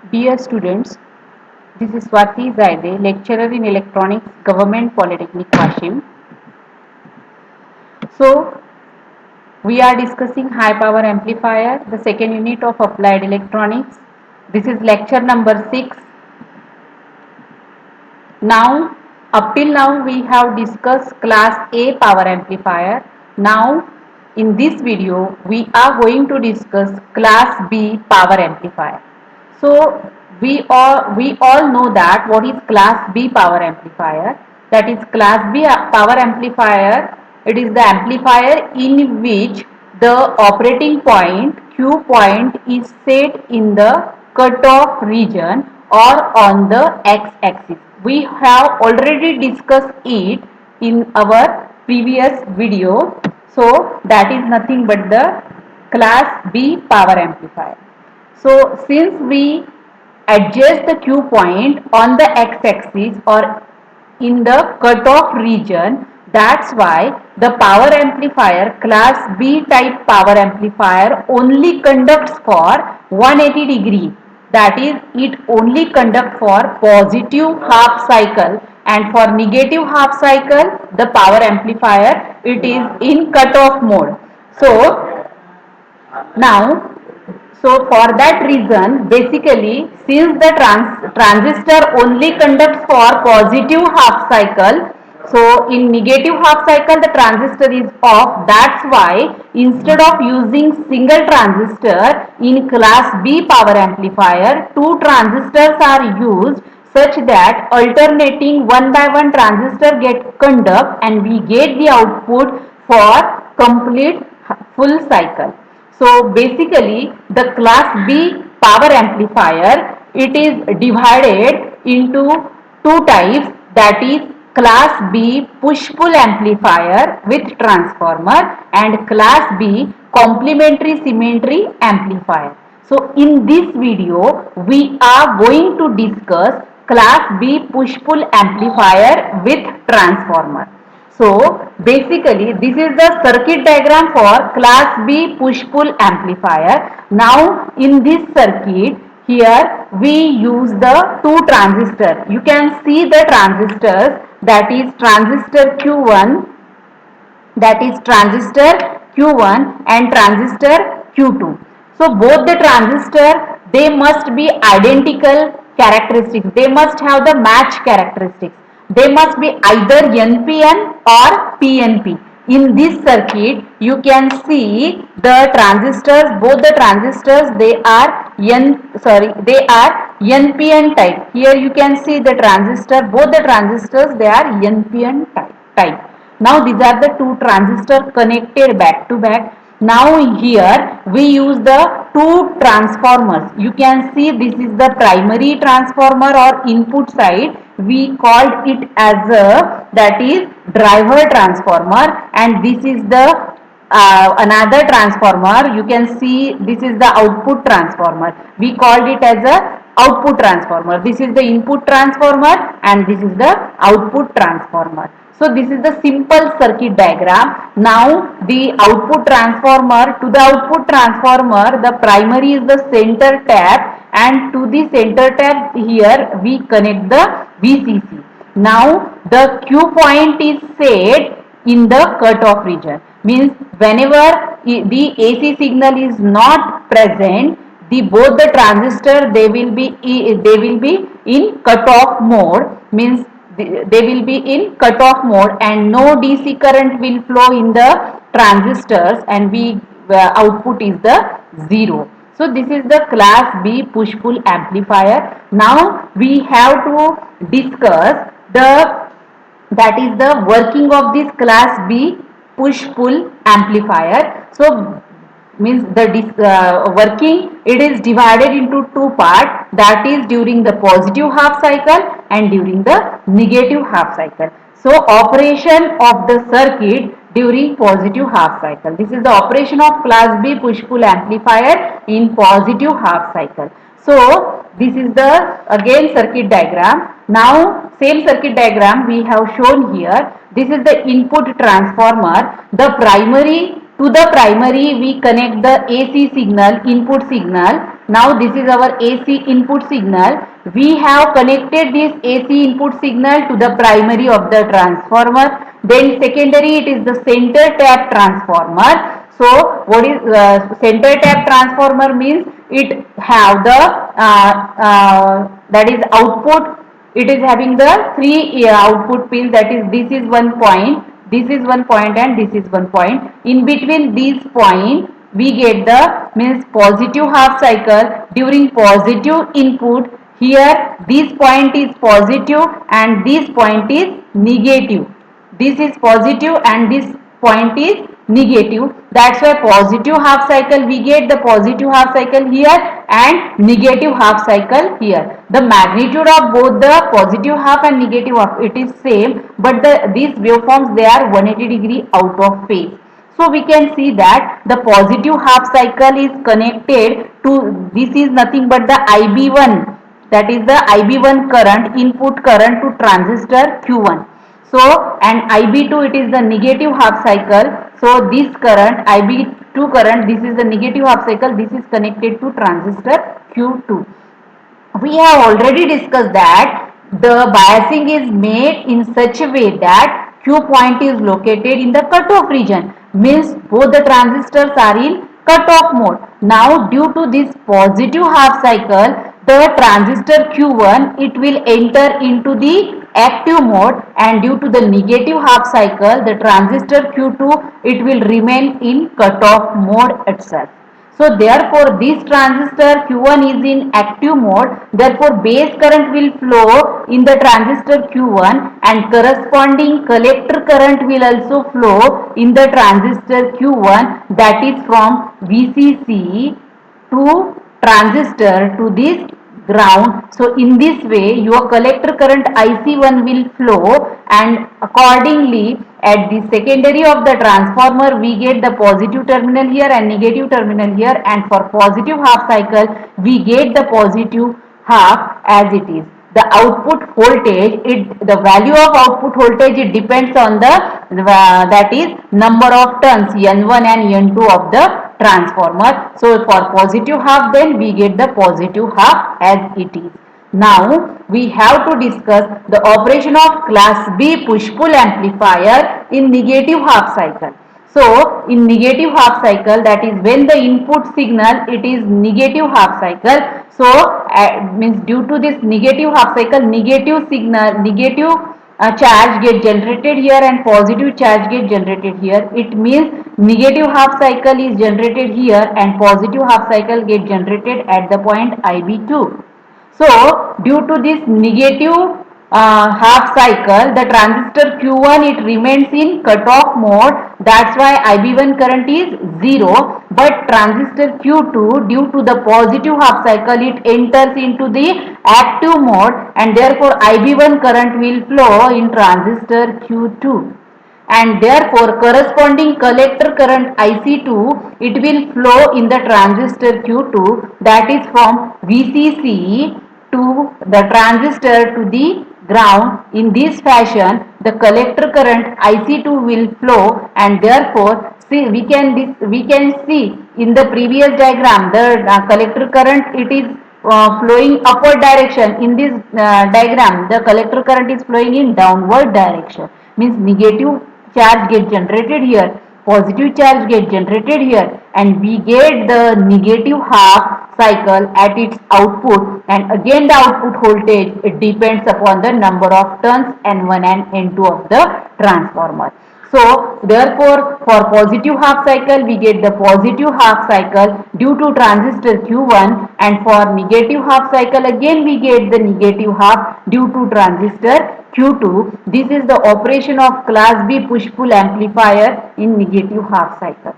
Dear students, this is Swati Zaide, lecturer in electronics, Government Polytechnic Washim. So, we are discussing high power amplifier, the second unit of applied electronics. This is lecture number 6. Now, up till now we have discussed class A power amplifier. Now, in this video we are going to discuss class B power amplifier. So, we all know that what is class B power amplifier. That is class B power amplifier. It is the amplifier in which the operating point Q point is set in the cutoff region or on the x-axis. We have already discussed it in our previous video. So that is nothing but the class B power amplifier. So since we adjust the Q point on the x-axis or in the cutoff region, that's why the power amplifier class B type power amplifier only conducts for 180 degree. That is, it only conducts for positive half cycle, and for negative half cycle the power amplifier it is in cutoff mode. So now, so for that reason, basically, since the transistor only conducts for positive half cycle, so in negative half cycle the transistor is off. That's why instead of using single transistor in class B power amplifier, two transistors are used such that alternating one by one transistor get conduct and we get the output for complete full cycle. So basically the class B power amplifier, it is divided into two types, that is class B push pull amplifier with transformer and class B complementary symmetry amplifier. So in this video we are going to discuss class B push pull amplifier with transformer. So basically this is the circuit diagram for class B push pull amplifier. Now in this circuit here we use the two transistors. You can see the transistors, that is transistor Q1, that is transistor Q1 and transistor Q2. So both the transistor, they must be identical characteristics. They must have the match characteristics. They must be either NPN or PNP. In this circuit, you can see the transistors, both the transistors, they are NPN type. Here you can see the transistor, both the transistors, they are NPN type. Now these are the two transistors connected back to back. Now here we use the two transformers. You can see this is the primary transformer or input side. We called it as a, that is driver transformer, and this is the another transformer. You can see this is the output transformer. We called it as a output transformer. This is the input transformer and this is the output transformer. So this is the simple circuit diagram. Now the output transformer, to the output transformer the primary is the center tap, and to the center tap here we connect the VCC. Now the Q point is set in the cutoff region, means whenever the AC signal is not present, the both the transistor they will be in cutoff mode, means they will be in cutoff mode and no DC current will flow in the transistors, and we output is the 0. So this is the class B push pull amplifier. Now we have to discuss the, that is the working of this class B push pull amplifier. So means the working, it is divided into two parts, that is during the positive half cycle and during the negative half cycle. So operation of the circuit during positive half cycle. This is the operation of class B push pull amplifier in positive half cycle. So this is the again circuit diagram. Now same circuit diagram we have shown here. This is the input transformer. To the primary we connect the AC signal, input signal, Now this is our AC input signal. We have connected this AC input signal to the primary of the transformer. Then secondary, it is the center tap transformer. So what is center tap transformer means? It have the that is output. It is having the three output pins, that is this is one point, this is one point, and this is one point. In between these point we get the means positive half cycle. During positive input, here this point is positive and this point is negative. This is positive and this point is negative. That's why positive half cycle, we get the positive half cycle here and negative half cycle here. The magnitude of both the positive half and negative half, it is same, but these waveforms, they are 180 degree out of phase. So we can see that the positive half cycle is connected to, this is nothing but the IB1, that is the IB1 current, input current to transistor Q1. So and IB2, it is the negative half cycle. So this current IB2 current, this is the negative half cycle, this is connected to transistor Q2. We have already discussed that the biasing is made in such a way that Q point is located in the cutoff region, means both the transistors are in cutoff mode. Now due to this positive half cycle, the transistor Q1, it will enter into the active mode, and due to the negative half cycle, the transistor Q2, it will remain in cutoff mode itself. So therefore this transistor Q1 is in active mode, therefore base current will flow in the transistor Q1 and corresponding collector current will also flow in the transistor Q1, that is from VCC to transistor to this ground. So in this way your collector current IC1 will flow, and accordingly at the secondary of the transformer we get the positive terminal here and negative terminal here, and for positive half cycle we get the positive half as it is. The output voltage, the value of output voltage, it depends on the that is number of turns N1 and N2 of the transformer. So for positive half, then we get the positive half as it is. Now we have to discuss the operation of class B push-pull amplifier in negative half cycle. So in negative half cycle, that is when the input signal, it is negative half cycle. So means due to this negative half cycle, negative signal, negative charge get generated here and positive charge get generated here. It means negative half cycle is generated here and positive half cycle get generated at the point IB2. So due to this negative half cycle, the transistor Q1, it remains in cutoff mode. That's why IB1 current is 0. But transistor Q2, due to the positive half cycle, it enters into the active mode, and therefore IB1 current will flow in transistor Q2, and therefore corresponding collector current IC2, it will flow in the transistor Q2, that is from VCC to the transistor to the ground. In this fashion the collector current IC2 will flow, and therefore see we can see in the previous diagram the collector current, it is flowing upward direction. In this diagram the collector current is flowing in downward direction, means negative charge get generated here, positive charge get generated here, and we get the negative half cycle at its output, and again the output voltage, it depends upon the number of turns N1 and N2 of the transformer. So therefore for positive half cycle we get the positive half cycle due to transistor Q1, and for negative half cycle again we get the negative half due to transistor Q2. This is the operation of class B push-pull amplifier in negative half cycle.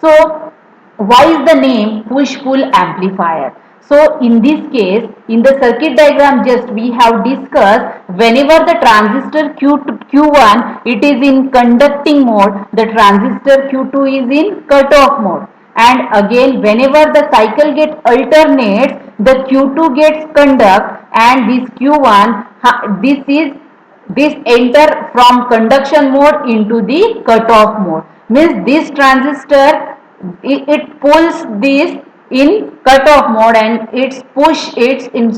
So why is the name push-pull amplifier? So in this case, in the circuit diagram just we have discussed, whenever the transistor Q1 it is in conducting mode, the transistor Q2 is in cutoff mode. And again whenever the cycle gets alternates, the Q2 gets conduct and this Q1, this enter from conduction mode into the cutoff mode. Means this transistor, it pulls this in cutoff mode and it push it in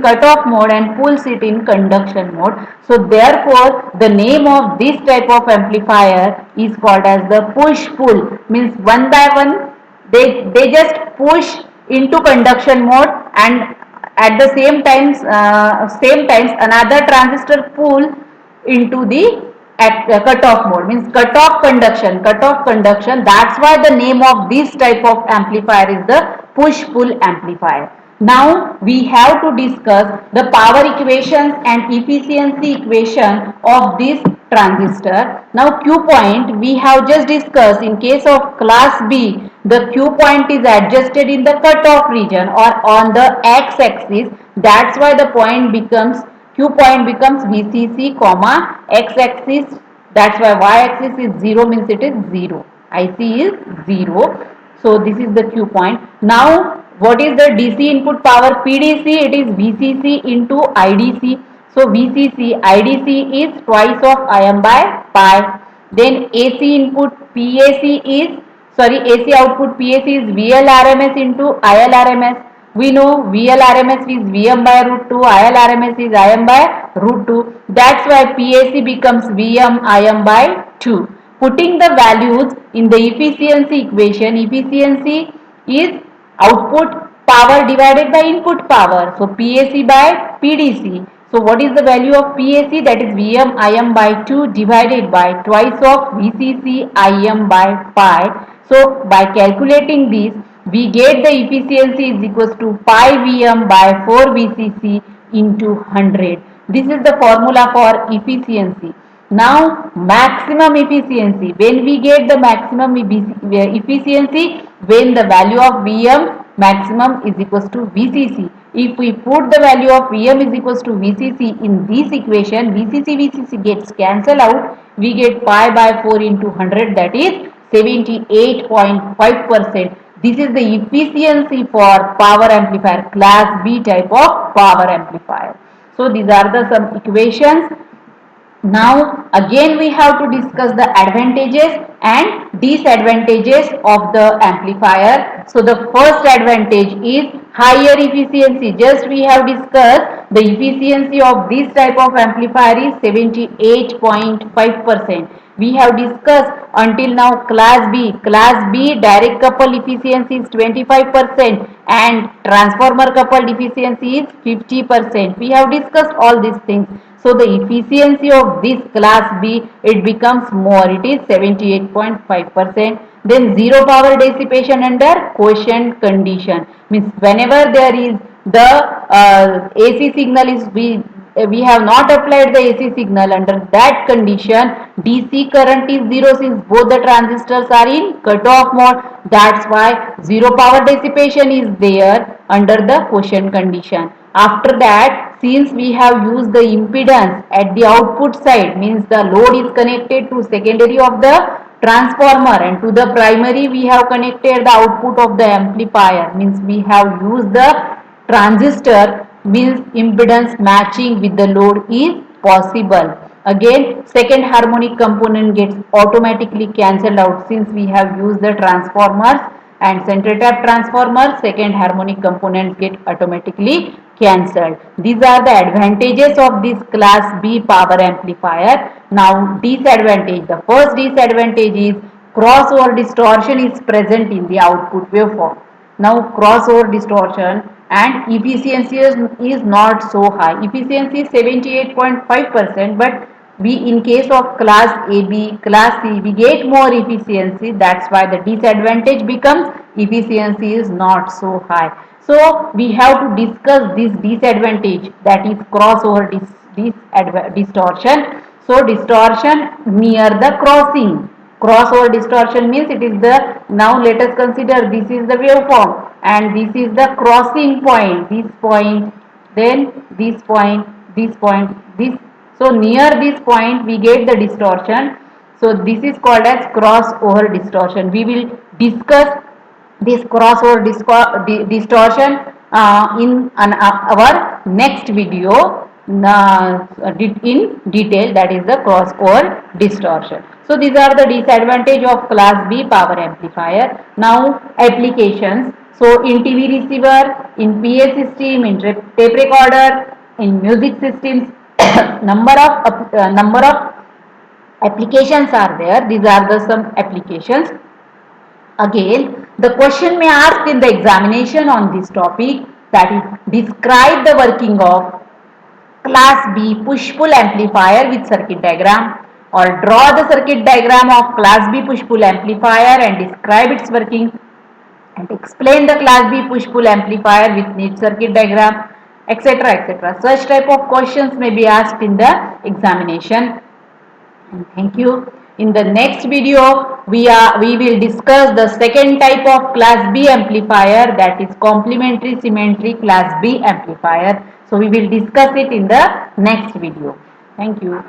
cutoff mode and pulls it in conduction mode. So therefore the name of this type of amplifier is called as the push pull, means one by one they just push into conduction mode, and at the same times another transistor pull into the cutoff mode, means cutoff conduction. That's why the name of this type of amplifier is the push pull amplifier. Now we have to discuss the power equations and efficiency equation of this transistor. Now Q point we have just discussed. In case of class B, the Q point is adjusted in the cutoff region or on the x axis. That's why the point becomes Q point becomes VCC comma x axis. That's why y axis is 0, means it is 0. IC is 0. So this is the Q point. Now what is the DC input power PDC? It is VCC into IDC. So VCC IDC is twice of Im by pi. Then AC input PAC is AC output PAC is VL RMS into IL RMS. We know VL RMS is Vm by root 2, IL RMS is Im by root 2. That's why PAC becomes Vm Im by 2. Putting the values in the efficiency equation, efficiency is output power divided by input power. So PAC by PDC. So what is the value of PAC? That is Vm Im by 2 divided by twice of VCC Im by pi. So by calculating this, we get the efficiency is equals to pi Vm by 4 VCC into 100. This is the formula for efficiency. Now maximum efficiency, when we get the maximum efficiency, when the value of Vm maximum is equals to VCC. If we put the value of Vm is equals to VCC in this equation, VCC gets cancelled out. We get pi by 4 into 100, that is 78.5%. This is the efficiency for power amplifier, class B type of power amplifier. So these are the some equations. Now again we have to discuss the advantages and disadvantages of the amplifier. So the first advantage is higher efficiency. Just we have discussed the efficiency of this type of amplifier is 78.5%. We have discussed until now class B. Class B direct couple efficiency is 25% and transformer coupled efficiency is 50%. We have discussed all these things. So the efficiency of this class B, it becomes more, it is 78.5%. Then zero power dissipation under quotient condition, means whenever there is the AC signal is we have not applied the AC signal, under that condition DC current is 0 since both the transistors are in cutoff mode. That's why zero power dissipation is there under the quotient condition. After that, since we have used the impedance at the output side, means the load is connected to secondary of the transformer and to the primary we have connected the output of the amplifier, means we have used the transistor, means impedance matching with the load is possible. Again second harmonic component gets automatically cancelled out since we have used the transformers and center tap transformer, second harmonic components get automatically cancelled. These are the advantages of this class B power amplifier. Now disadvantage, the first disadvantage is crossover distortion is present in the output waveform. Now crossover distortion and efficiency is not so high. Efficiency is 78.5%, but we in case of class AB, class C, we get more efficiency. That's why the disadvantage becomes efficiency is not so high. So we have to discuss this disadvantage, that is crossover distortion. So distortion near the crossing. Crossover distortion means it is the, now let us consider this is the waveform and this is the crossing point, this point, then this point, this point, this. So near this point we get the distortion. So this is called as crossover distortion. We will discuss this crossover distortion in our next video in detail, that is the crossover distortion. So these are the disadvantage of class B power amplifier. Now applications. So in TV receiver, in PA system, in tape recorder, in music systems, number of applications are there. These are the some applications. Again, the question may ask in the examination on this topic, that is, describe the working of class B push-pull amplifier with circuit diagram, or draw the circuit diagram of class B push-pull amplifier and describe its working, and explain the class B push-pull amplifier with neat circuit diagram, etc., etc. Such type of questions may be asked in the examination. And thank you. In the next video, we will discuss the second type of class B amplifier, that is complementary symmetry class B amplifier. So we will discuss it in the next video. Thank you.